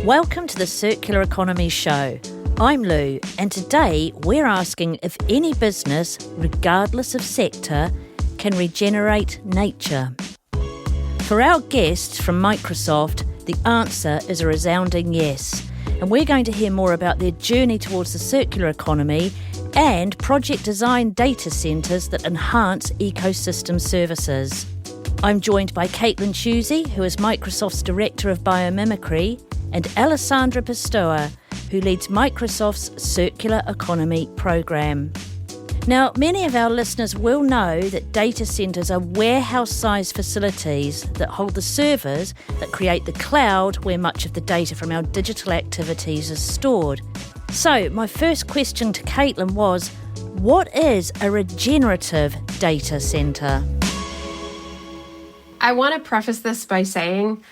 Welcome to the Circular Economy Show. I'm Lou, and today we're asking if any business, regardless of sector, can regenerate nature. For our guests from Microsoft, the answer is a resounding yes. And we're going to hear more about their journey towards the circular economy and project design data centres that enhance ecosystem services. I'm joined by Kaitlin Chuzi, who is Microsoft's Director of Biomimicry, and Alessandra Pistoia, who leads Microsoft's Circular Economy program. Now, many of our listeners will know that data centres are warehouse-sized facilities that hold the servers that create the cloud where much of the data from our digital activities is stored. So, my first question to Kaitlin was, what is a regenerative data centre? I want to preface this by saying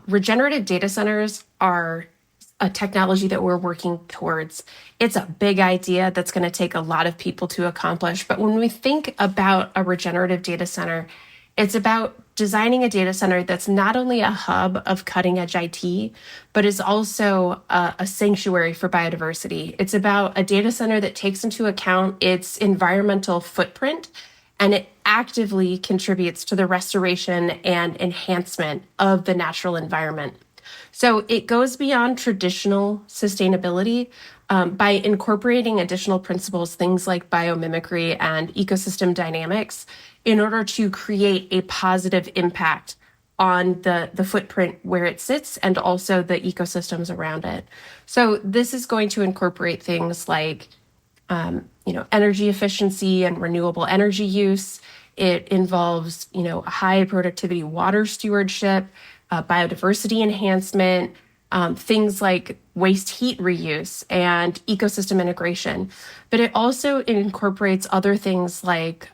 regenerative data centers are a technology that we're working towards. It's a big idea that's going to take a lot of people to accomplish. But when we think about a regenerative data center, it's about designing a data center that's not only a hub of cutting edge IT, but is also a sanctuary for biodiversity. It's about a data center that takes into account its environmental footprint, and it actively contributes to the restoration and enhancement of the natural environment. So it goes beyond traditional sustainability by incorporating additional principles, things like biomimicry and ecosystem dynamics, in order to create a positive impact on the footprint where it sits and also the ecosystems around it. So this is going to incorporate things like energy efficiency and renewable energy use. It involves, high productivity water stewardship, biodiversity enhancement, things like waste heat reuse and ecosystem integration. But it also incorporates other things like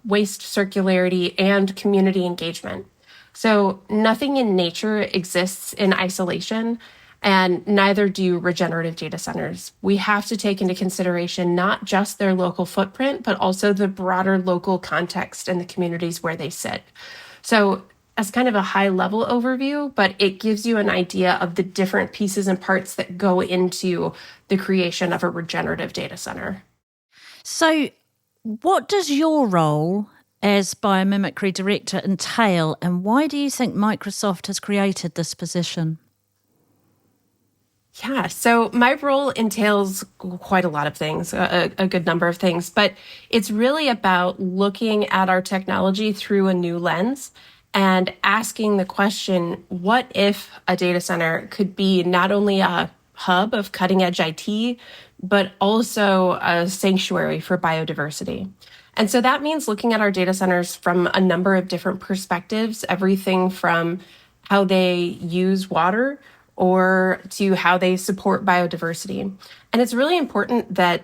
waste circularity and community engagement. So nothing in nature exists in isolation, and neither do regenerative data centers. We have to take into consideration not just their local footprint, but also the broader local context and the communities where they sit. So as kind of a high-level overview, but it gives you an idea of the different pieces and parts that go into the creation of a regenerative data center. So what does your role as Biomimicry Director entail, and why do you think Microsoft has created this position? Yeah, so my role entails quite a lot of things, a good number of things, but it's really about looking at our technology through a new lens and asking the question, what if a data center could be not only a hub of cutting edge IT, but also a sanctuary for biodiversity? And so that means looking at our data centers from a number of different perspectives, everything from how they use water or to how they support biodiversity. And it's really important that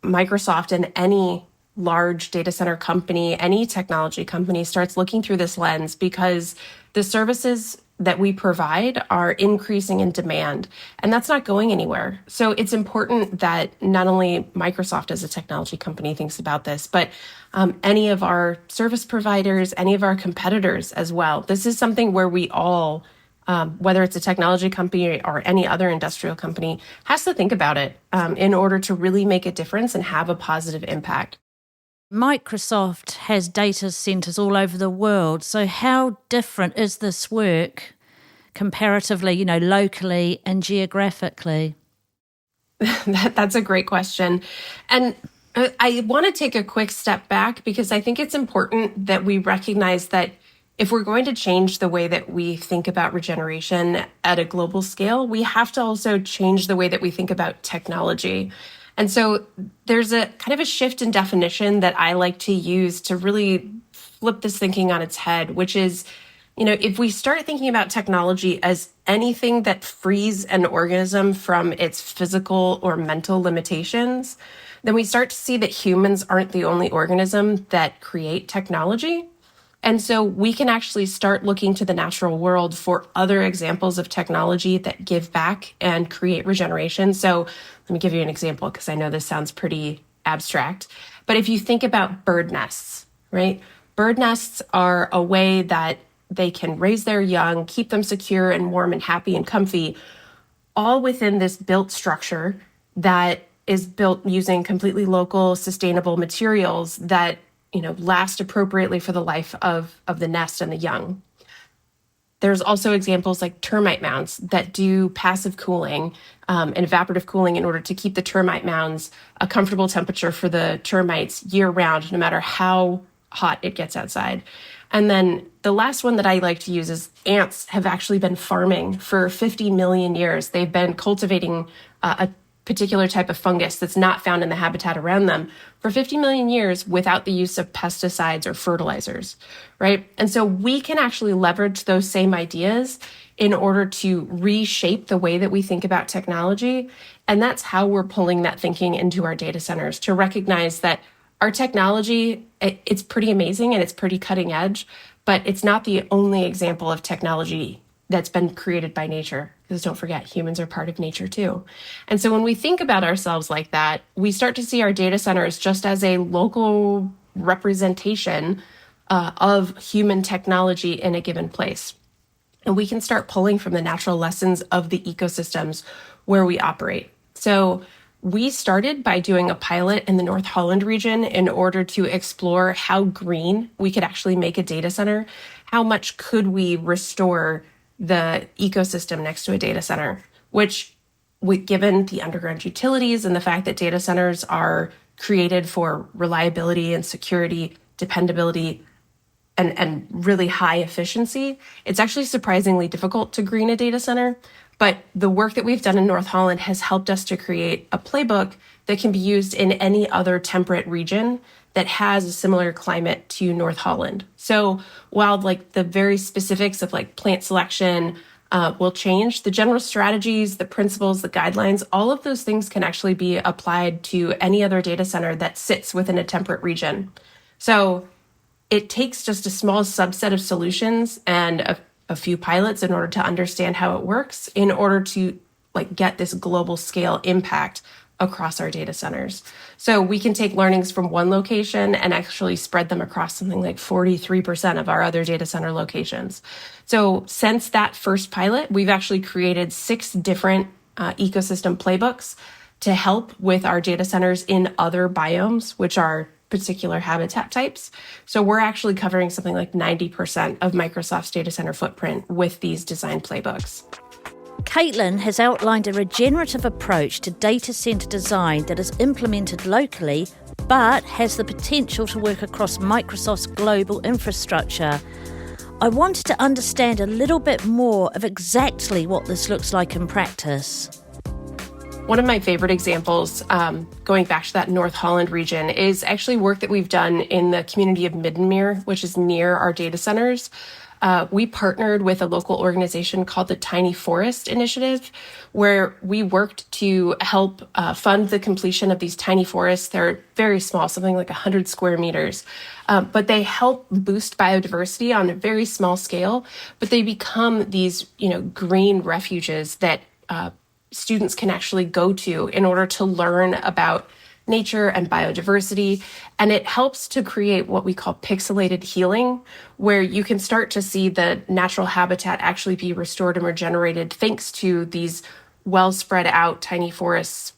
Microsoft and any large data center company, any technology company starts looking through this lens, because the services that we provide are increasing in demand, and that's not going anywhere. So it's important that not only Microsoft as a technology company thinks about this, but any of our service providers, any of our competitors as well. This is something where we all, whether it's a technology company or any other industrial company, has to think about it in order to really make a difference and have a positive impact. Microsoft has data centres all over the world. So how different is this work comparatively, locally and geographically? That's a great question. And I want to take a quick step back, because I think it's important that we recognize that if we're going to change the way that we think about regeneration at a global scale, we have to also change the way that we think about technology. And so there's a kind of a shift in definition that I like to use to really flip this thinking on its head, which is, if we start thinking about technology as anything that frees an organism from its physical or mental limitations, then we start to see that humans aren't the only organism that create technology. And so we can actually start looking to the natural world for other examples of technology that give back and create regeneration. So let me give you an example, because I know this sounds pretty abstract. But if you think about bird nests, right? Bird nests are a way that they can raise their young, keep them secure and warm and happy and comfy, all within this built structure that is built using completely local, sustainable materials that, last appropriately for the life of the nest and the young. There's also examples like termite mounds that do passive cooling and evaporative cooling in order to keep the termite mounds a comfortable temperature for the termites year round, no matter how hot it gets outside. And then the last one that I like to use is ants have actually been farming for 50 million years. They've been cultivating a particular type of fungus that's not found in the habitat around them for 50 million years without the use of pesticides or fertilizers, right? And so we can actually leverage those same ideas in order to reshape the way that we think about technology. And that's how we're pulling that thinking into our data centers, to recognize that our technology, it's pretty amazing and it's pretty cutting edge, but it's not the only example of technology that's been created by nature. Because don't forget, humans are part of nature too. And so when we think about ourselves like that, we start to see our data centers just as a local representation of human technology in a given place. And we can start pulling from the natural lessons of the ecosystems where we operate. So we started by doing a pilot in the North Holland region in order to explore how green we could actually make a data center. How much could we restore the ecosystem next to a data center, which, given the underground utilities and the fact that data centers are created for reliability and security, dependability, and really high efficiency, it's actually surprisingly difficult to green a data center. But the work that we've done in North Holland has helped us to create a playbook that can be used in any other temperate region that has a similar climate to North Holland. So while the very specifics of plant selection will change, the general strategies, the principles, the guidelines, all of those things can actually be applied to any other data center that sits within a temperate region. So it takes just a small subset of solutions and a few pilots in order to understand how it works, in order to get this global scale impact across our data centers. So we can take learnings from one location and actually spread them across something like 43% of our other data center locations. So since that first pilot, we've actually created 6 different ecosystem playbooks to help with our data centers in other biomes, which are particular habitat types. So we're actually covering something like 90% of Microsoft's data center footprint with these design playbooks. Kaitlin has outlined a regenerative approach to data centre design that is implemented locally but has the potential to work across Microsoft's global infrastructure. I wanted to understand a little bit more of exactly what this looks like in practice. One of my favorite examples, going back to that North Holland region, is actually work that we've done in the community of Middenmeer, which is near our data centers. We partnered with a local organization called the Tiny Forest Initiative, where we worked to help fund the completion of these tiny forests. They're very small, something like 100 square meters, but they help boost biodiversity on a very small scale, but they become these, green refuges that students can actually go to in order to learn about nature and biodiversity. And it helps to create what we call pixelated healing, where you can start to see the natural habitat actually be restored and regenerated thanks to these well spread out tiny forests.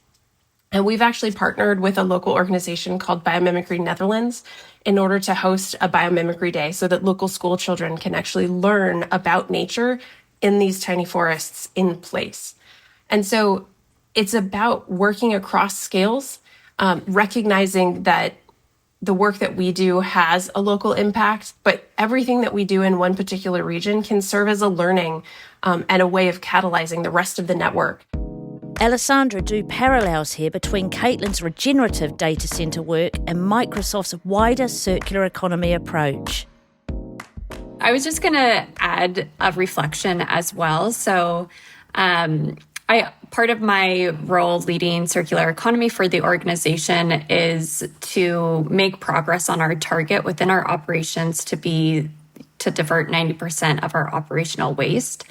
And we've actually partnered with a local organization called Biomimicry Netherlands in order to host a biomimicry day so that local school children can actually learn about nature in these tiny forests in place. And so it's about working across scales, recognizing that the work that we do has a local impact, but everything that we do in one particular region can serve as a learning and a way of catalyzing the rest of the network. Alessandra drew parallels here between Kaitlin's regenerative data centre work and Microsoft's wider circular economy approach. I was just going to add a reflection as well. So part of my role leading circular economy for the organization is to make progress on our target within our operations to divert 90% of our operational waste.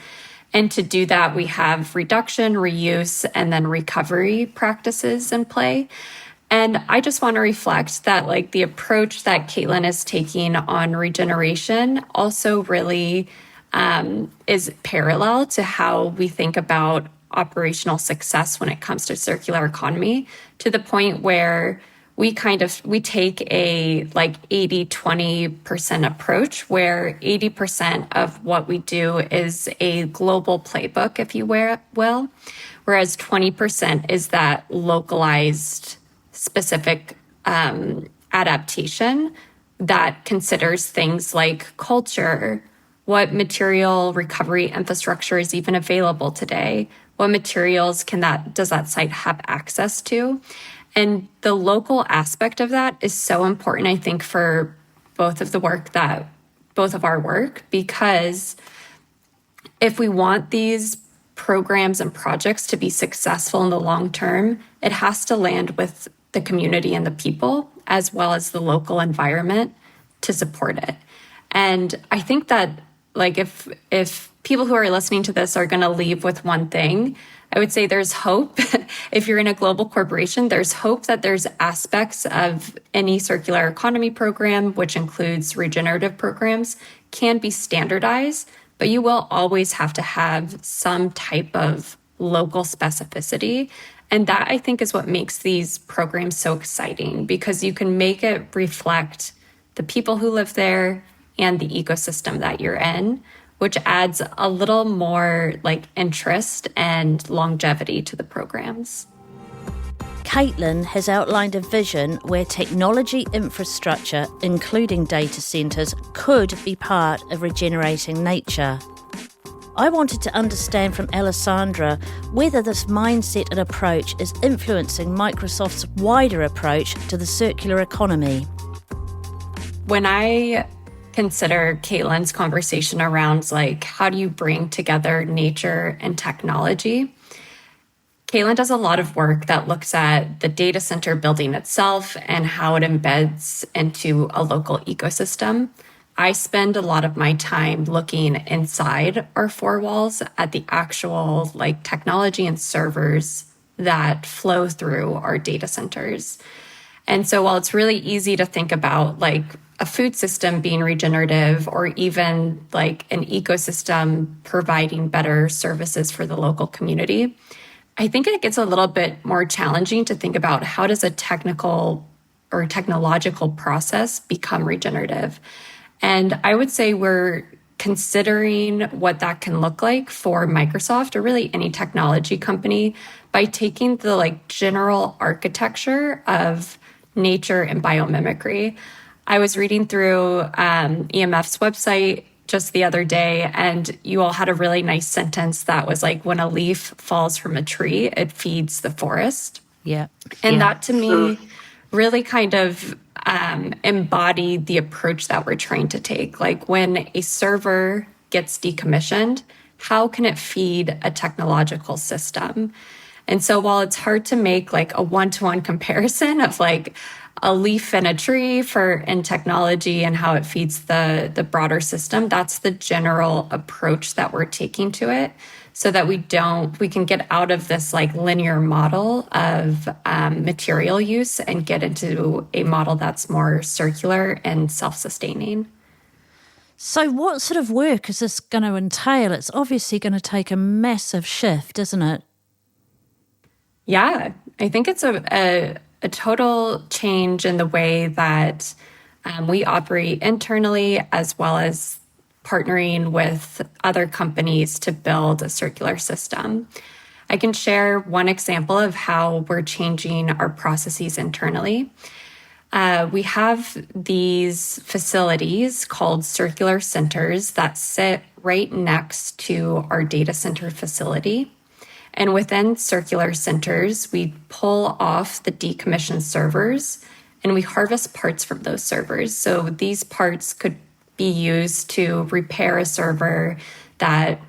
And to do that, we have reduction, reuse, and then recovery practices in play. And I just want to reflect that the approach that Kaitlin is taking on regeneration also really is parallel to how we think about operational success when it comes to circular economy, to the point where we take a like 80-20% approach, where 80% of what we do is a global playbook, if you will, whereas 20% is that localized specific adaptation that considers things like culture, what material recovery infrastructure is even available today, what materials does that site have access to. And the local aspect of that is so important, I think, for both of our work, because if we want these programs and projects to be successful in the long term, it has to land with the community and the people, as well as the local environment to support it. And I think that, like, if people who are listening to this are going to leave with one thing, I would say there's hope. If you're in a global corporation, there's hope that there's aspects of any circular economy program, which includes regenerative programs, can be standardized, but you will always have to have some type of local specificity. And that, I think, is what makes these programs so exciting, because you can make it reflect the people who live there and the ecosystem that you're in, which adds a little more like interest and longevity to the programs. Kaitlin has outlined a vision where technology infrastructure, including data centres, could be part of regenerating nature. I wanted to understand from Alessandra whether this mindset and approach is influencing Microsoft's wider approach to the circular economy. When I consider Kaitlin's conversation around like, how do you bring together nature and technology? Kaitlin does a lot of work that looks at the data center building itself and how it embeds into a local ecosystem. I spend a lot of my time looking inside our four walls at the actual like technology and servers that flow through our data centers. And so while it's really easy to think about like a food system being regenerative, or even like an ecosystem providing better services for the local community, I think it gets a little bit more challenging to think about how does a technical or technological process become regenerative. And I would say we're considering what that can look like for Microsoft, or really any technology company, by taking the like general architecture of nature and biomimicry. I was reading through EMF's website just the other day, and you all had a really nice sentence that was like, when a leaf falls from a tree, it feeds the forest. Yeah. And that to me really kind of embodied the approach that we're trying to take. Like, when a server gets decommissioned, how can it feed a technological system? And so while it's hard to make like a one-to-one comparison of like a leaf and a tree in technology and how it feeds the broader system, that's the general approach that we're taking to it, so that we can get out of this like linear model of material use and get into a model that's more circular and self-sustaining. So what sort of work is this going to entail? It's obviously going to take a massive shift, isn't it? Yeah, I think it's a total change in the way that we operate internally, as well as partnering with other companies to build a circular system. I can share one example of how we're changing our processes internally. We have these facilities called circular centers that sit right next to our data center facility. And within circular centers, we pull off the decommissioned servers and we harvest parts from those servers. So these parts could be used to repair a server that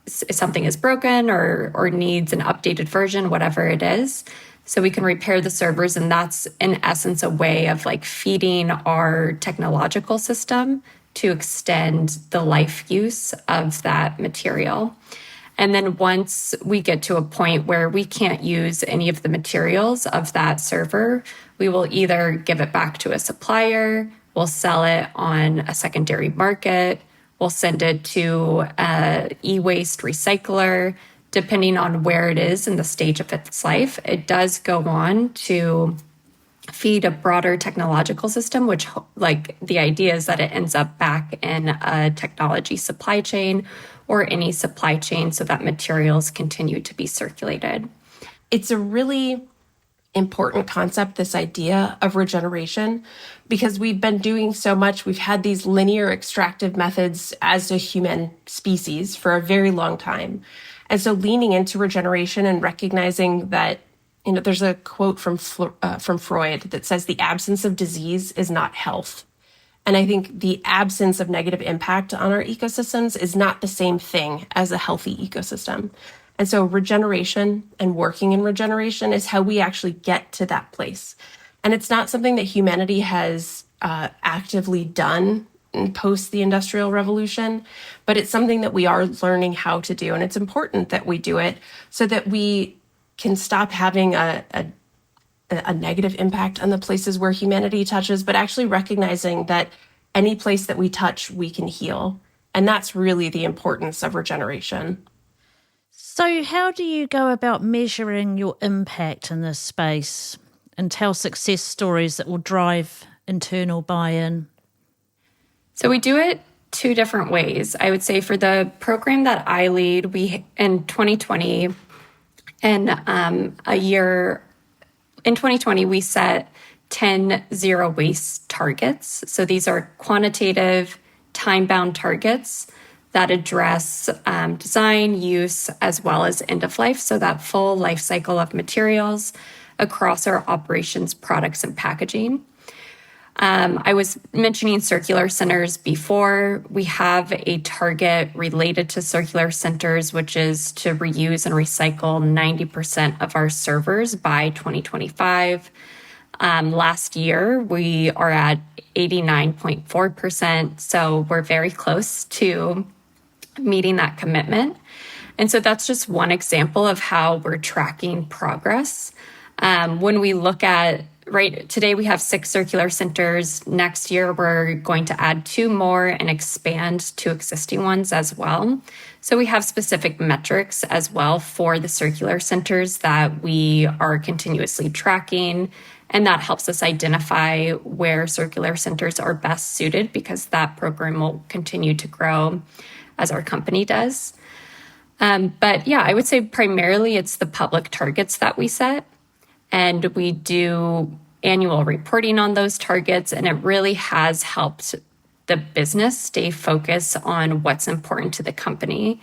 something is broken or needs an updated version, whatever it is. So we can repair the servers, and that's in essence a way of like feeding our technological system to extend the life use of that material. And then once we get to a point where we can't use any of the materials of that server, we will either give it back to a supplier, we'll sell it on a secondary market, we'll send it to an e-waste recycler depending on where it is in the stage of its life, it does go on to feed a broader technological system, which like the idea is that it ends up back in a technology supply chain or any supply chain so that materials continue to be circulated. It's a really important concept, this idea of regeneration, because we've been doing so much. We've had these linear extractive methods as a human species for a very long time. And so leaning into regeneration and recognizing that, there's a quote from Freud that says the absence of disease is not health. And I think the absence of negative impact on our ecosystems is not the same thing as a healthy ecosystem. And so regeneration and working in regeneration is how we actually get to that place. And it's not something that humanity has actively done post the Industrial Revolution, but it's something that we are learning how to do. And it's important that we do it so that we can stop having a negative impact on the places where humanity touches, but actually recognizing that any place that we touch, we can heal. And that's really the importance of regeneration. So how do you go about measuring your impact in this space and tell success stories that will drive internal buy-in? So we do it two different ways. I would say for the program that I lead, we in 2020 and in 2020, we set 10 zero waste targets. So these are quantitative, time-bound targets that address design, use, as well as end of life. So that full life cycle of materials across our operations, products, and packaging. I was mentioning circular centers before. We have a target related to circular centers, which is to reuse and recycle 90% of our servers by 2025. Last year, we are at 89.4%. So we're very close to meeting that commitment. And so that's just one example of how we're tracking progress. When we look at today we have 6 circular centers. Next year, we're going to add 2 more and expand 2 existing ones as well. So we have specific metrics as well for the circular centers that we are continuously tracking. And that helps us identify where circular centers are best suited because that program will continue to grow as our company does. But yeah, I would say primarily it's the public targets that we set. And we do annual reporting on those targets, and it really has helped the business stay focused on what's important to the company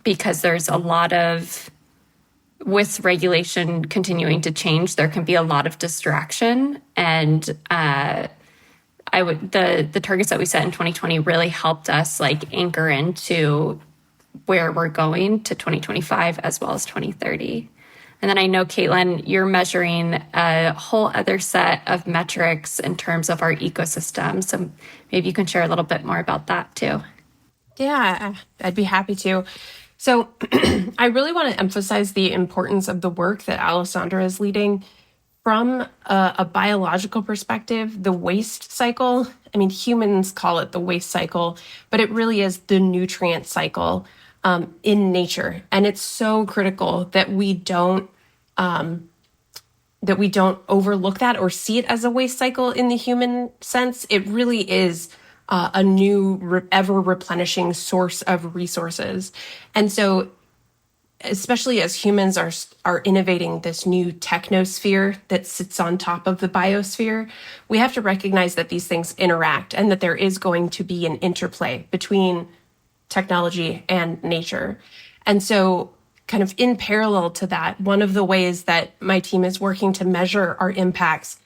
because there's a lot of, with regulation continuing to change, there can be a lot of distraction. And the targets that we set in 2020 really helped us anchor into where we're going to 2025 as well as 2030. And then I know, Kaitlin, you're measuring a whole other set of metrics in terms of our ecosystem. So maybe you can share a little bit more about that too. Yeah, I'd be happy to. So I really want to emphasize the importance of the work that Alessandra is leading. From a biological perspective, the waste cycle, humans call it the waste cycle, but it really is the nutrient cycle in nature. And it's so critical that we don't overlook that or see it as a waste cycle in the human sense. It really is a new, ever replenishing source of resources. And so, especially as humans are innovating this new technosphere that sits on top of the biosphere, we have to recognize that these things interact and that there is going to be an interplay between technology and nature. And so kind of in parallel to that, one of the ways that my team is working to measure our impacts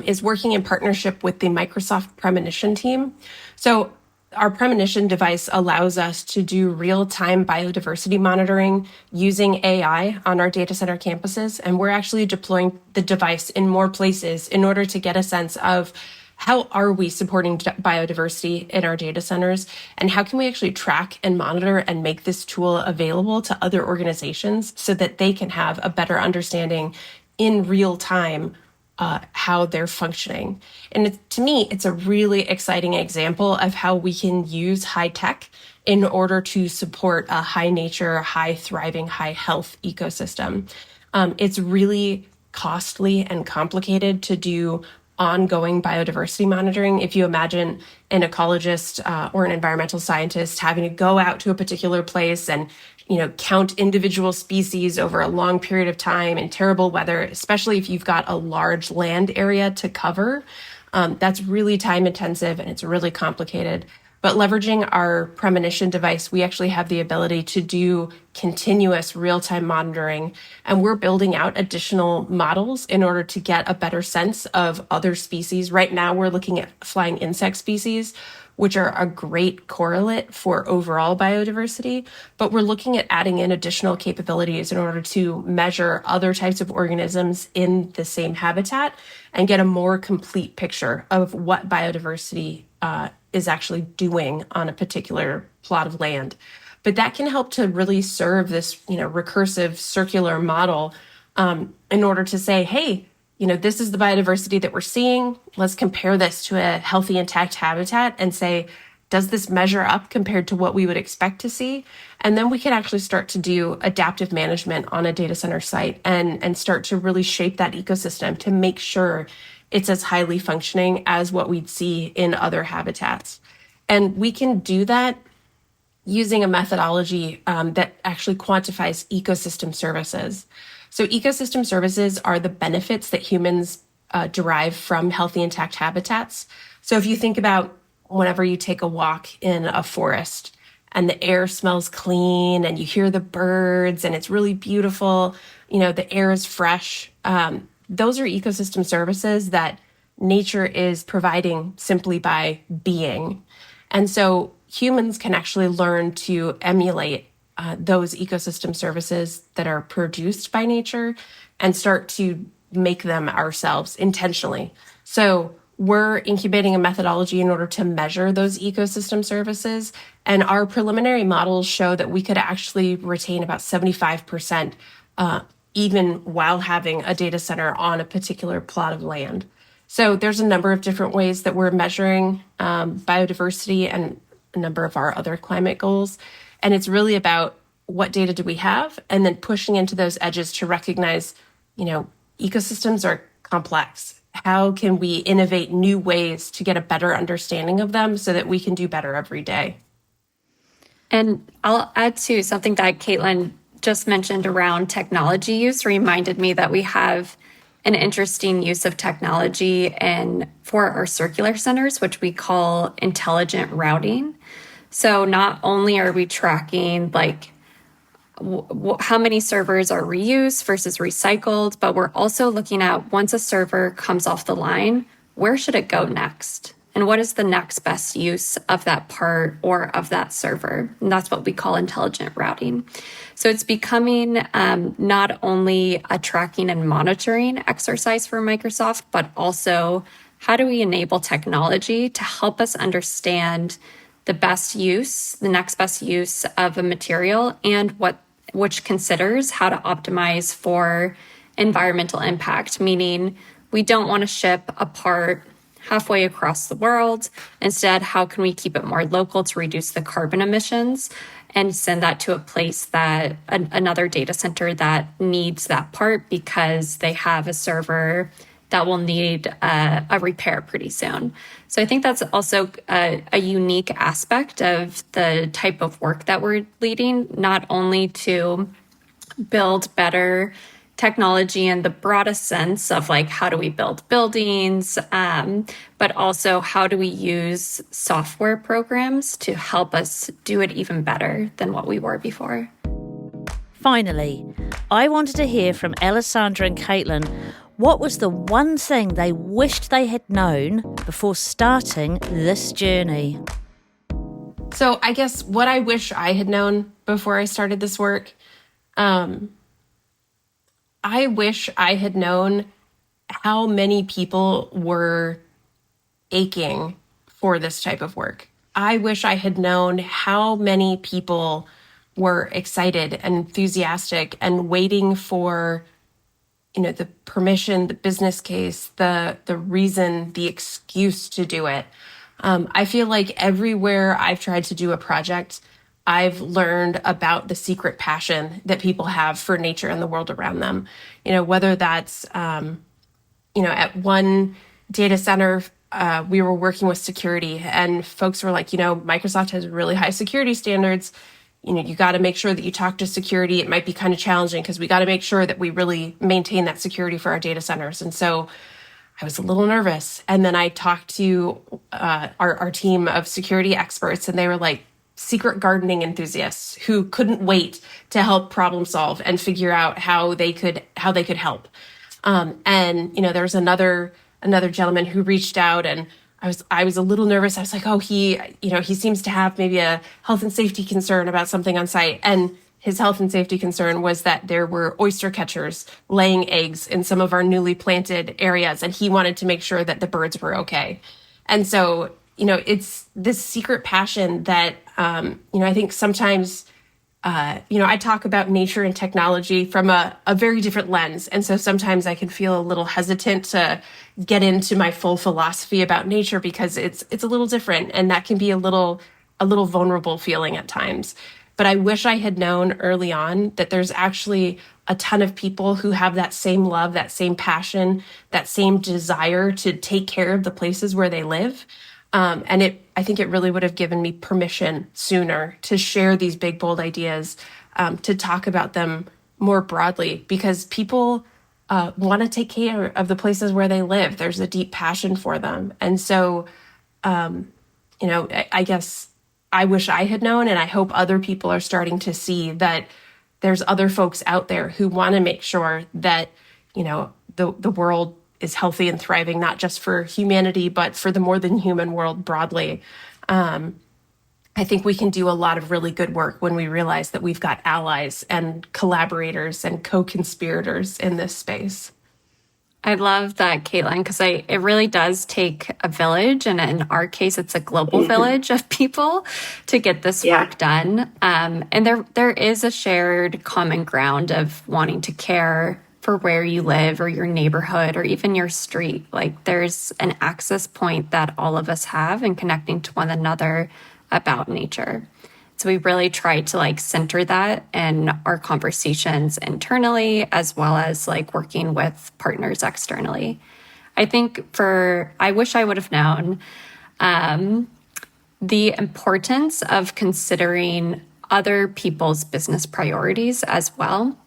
is working in partnership with the Microsoft Premonition team. So our Premonition device allows us to do real-time biodiversity monitoring using AI on our data center campuses. And we're actually deploying the device in more places in order to get a sense of how are we supporting biodiversity in our data centers, and how can we actually track and monitor and make this tool available to other organizations so that they can have a better understanding in real time how they're functioning. And to me, it's a really exciting example of how we can use high tech in order to support a high nature, high thriving, high health ecosystem. It's really costly and complicated to do ongoing biodiversity monitoring. If you imagine an ecologist or an environmental scientist having to go out to a particular place and count individual species over a long period of time in terrible weather, especially if you've got a large land area to cover, that's really time intensive and it's really complicated. But leveraging our premonition device, we actually have the ability to do continuous real-time monitoring, and we're building out additional models in order to get a better sense of other species. Right now, we're looking at flying insect species, which are a great correlate for overall biodiversity, but we're looking at adding in additional capabilities in order to measure other types of organisms in the same habitat and get a more complete picture of what biodiversity is actually doing on a particular plot of land. But that can help to really serve this, recursive circular model in order to say, hey, this is the biodiversity that we're seeing. Let's compare this to a healthy, intact habitat and say, does this measure up compared to what we would expect to see? And then we can actually start to do adaptive management on a data center site and start to really shape that ecosystem to make sure it's as highly functioning as what we'd see in other habitats. And we can do that using a methodology that actually quantifies ecosystem services. So ecosystem services are the benefits that humans derive from healthy, intact habitats. So if you think about whenever you take a walk in a forest and the air smells clean and you hear the birds and it's really beautiful, the air is fresh. Those are ecosystem services that nature is providing simply by being. And so humans can actually learn to emulate those ecosystem services that are produced by nature and start to make them ourselves intentionally. So we're incubating a methodology in order to measure those ecosystem services. And our preliminary models show that we could actually retain about 75% even while having a data center on a particular plot of land. So there's a number of different ways that we're measuring biodiversity and a number of our other climate goals. And it's really about what data do we have and then pushing into those edges to recognize, ecosystems are complex. How can we innovate new ways to get a better understanding of them so that we can do better every day? And I'll add to something that Kaitlin just mentioned around technology use, reminded me that we have an interesting use of technology for our circular centers, which we call intelligent routing. So not only are we tracking how many servers are reused versus recycled, but we're also looking at once a server comes off the line, where should it go next? And what is the next best use of that part or of that server? And that's what we call intelligent routing. So it's becoming not only a tracking and monitoring exercise for Microsoft, but also how do we enable technology to help us understand the next best use of a material and which considers how to optimize for environmental impact, meaning we don't want to ship a part halfway across the world. Instead, how can we keep it more local to reduce the carbon emissions and send that to a place that another data center that needs that part because they have a server that will need a repair pretty soon. So I think that's also a unique aspect of the type of work that we're leading, not only to build better technology in the broadest sense of how do we build buildings, but also how do we use software programs to help us do it even better than what we were before. Finally, I wanted to hear from Alessandra and Kaitlin what was the one thing they wished they had known before starting this journey. So I guess what I wish I had known before I started this work, I wish I had known how many people were aching for this type of work. I wish I had known how many people were excited and enthusiastic and waiting for the permission, the business case, the reason, the excuse to do it. I feel like everywhere I've tried to do a project, I've learned about the secret passion that people have for nature and the world around them. Whether that's, at one data center, we were working with security, and folks were like, Microsoft has really high security standards. You got to make sure that you talk to security. It might be kind of challenging because we got to make sure that we really maintain that security for our data centers. And so I was a little nervous. And then I talked to our team of security experts, and they were like secret gardening enthusiasts who couldn't wait to help problem solve and figure out how they could help. And there was another gentleman who reached out, and I was a little nervous. I was like, oh, he seems to have maybe a health and safety concern about something on site. And his health and safety concern was that there were oyster catchers laying eggs in some of our newly planted areas, and he wanted to make sure that the birds were okay. And so, it's this secret passion that, I think sometimes, I talk about nature and technology from a very different lens. And so sometimes I can feel a little hesitant to get into my full philosophy about nature because it's a little different, and that can be a little vulnerable feeling at times. But I wish I had known early on that there's actually a ton of people who have that same love, that same passion, that same desire to take care of the places where they live. And I think it really would have given me permission sooner to share these big, bold ideas, to talk about them more broadly, because people want to take care of the places where they live. There's a deep passion for them. And so, I guess I wish I had known, and I hope other people are starting to see that there's other folks out there who want to make sure that, the world is healthy and thriving, not just for humanity, but for the more than human world broadly. I think we can do a lot of really good work when we realize that we've got allies and collaborators and co-conspirators in this space. I love that, Kaitlin, because it really does take a village, and in our case, it's a global village of people to get this work done. And there is a shared common ground of wanting to care for where you live or your neighborhood or even your street. Like, there's an access point that all of us have in connecting to one another about nature. So we really try to center that in our conversations internally, as well as working with partners externally. I think I wish I would have known the importance of considering other people's business priorities as well.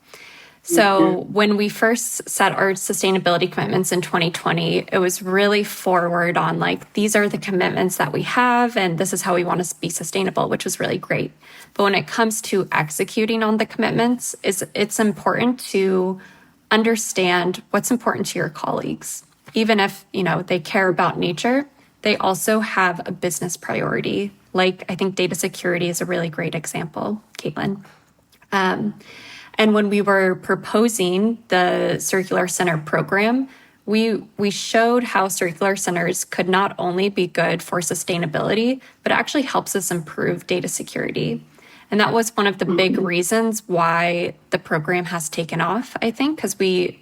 So when we first set our sustainability commitments in 2020, it was really forward on these are the commitments that we have, and this is how we want to be sustainable, which was really great. But when it comes to executing on the commitments, it's important to understand what's important to your colleagues. Even if, they care about nature, they also have a business priority. I think data security is a really great example, Kaitlin. And when we were proposing the Circular Center program, we showed how circular centers could not only be good for sustainability, but actually helps us improve data security. And that was one of the big reasons why the program has taken off, I think, because we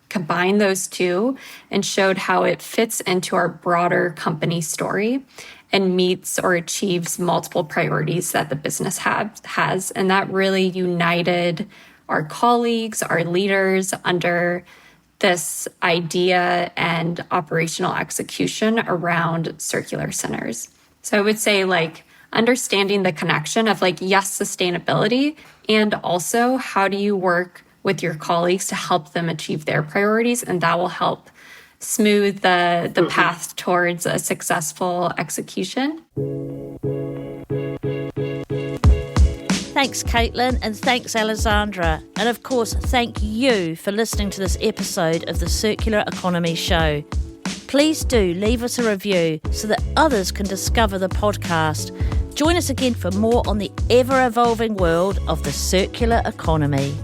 combined those two and showed how it fits into our broader company story and meets or achieves multiple priorities that the business has. And that really united our colleagues, our leaders under this idea and operational execution around circular centers. So I would say understanding the connection of yes, sustainability, and also how do you work with your colleagues to help them achieve their priorities, and that will help smooth the path towards a successful execution. Thanks, Kaitlin, and thanks, Alessandra. And of course, thank you for listening to this episode of the Circular Economy Show. Please do leave us a review so that others can discover the podcast. Join us again for more on the ever-evolving world of the circular economy.